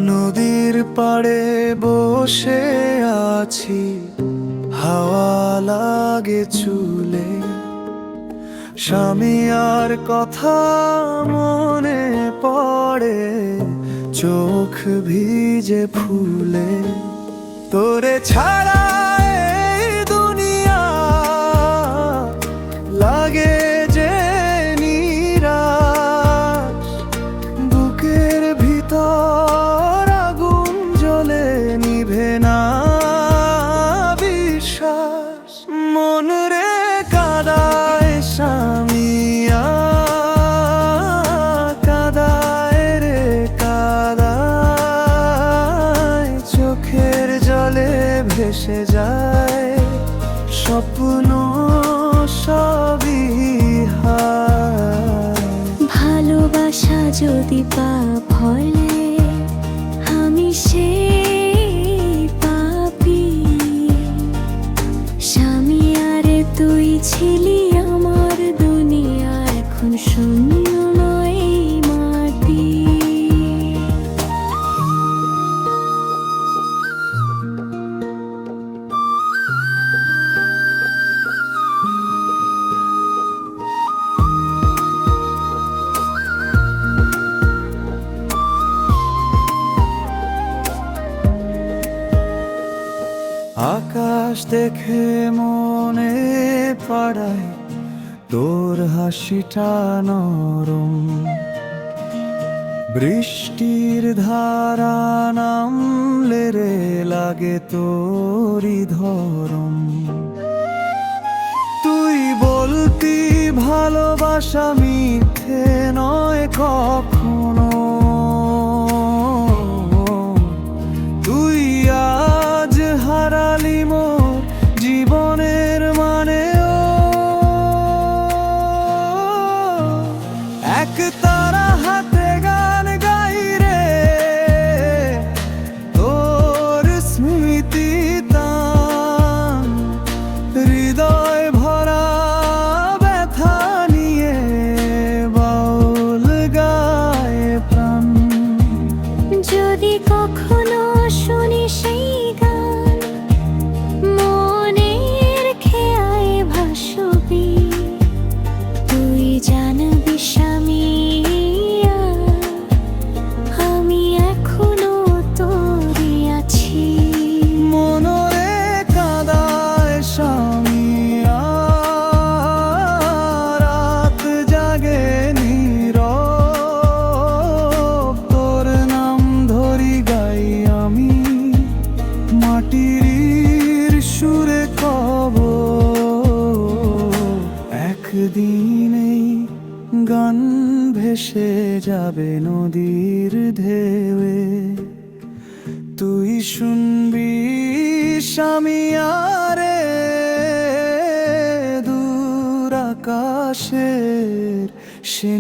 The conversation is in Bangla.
নদীর পাড়ে বসে আছি, হাওয়া লাগে চুলে। স্বামী আর কথা মনে পড়ে, চোখ ভিজে ফুলে। তোরে ছাড়া এই দুনিয়া লাগে যে নিরাশ। বুকের ভিতর আগুন জ্বলে, নিভে না বিশ্বাস। মন রে কাদায় স্বামীয়া, কাদায় রে কাদায়। চোখের জলে ভেসে যায় স্বপ্ন সবই হায়। ভালোবাসা যদি পাপ হলে আমি সে পাপী। স্বামী আরে তুই ছিলি আমার দুনিয়া, এখন শূন্য নয় মাটি। আকাশ দেখে মনে পাড়ায় তোর হাসিটা নরম। বৃষ্টির ধারা নামলে রে লাগে তোরই ধরম। তুই বলতি ভালোবাসা মিথ্যে নয় কখনো। তুই আজ হারালি মোর জীবনের মানেও। এক তারা হাতে গান গাই রে, তোর স্মৃতি তান। হৃদয় ভরা ব্যথা নিয়ে বাউল গায়ে প্রাণ। যদি কখনো শুনি সেই গান, মনের খেয়ায় ভাসবি। তুই জানবি স্বামীয়া, আমি এখনো তোরই আছি। মনরে কাদায় স্বামীয়া, রাত জাগে নীরব। তোর নাম ধরি গাই আমি, মাটির সুরে কব। একদিন এই গান ভেসে যাবে নদীর ঢেউয়ে। তুই শুনবি স্বামীয়া রে, দূর আকাশের সে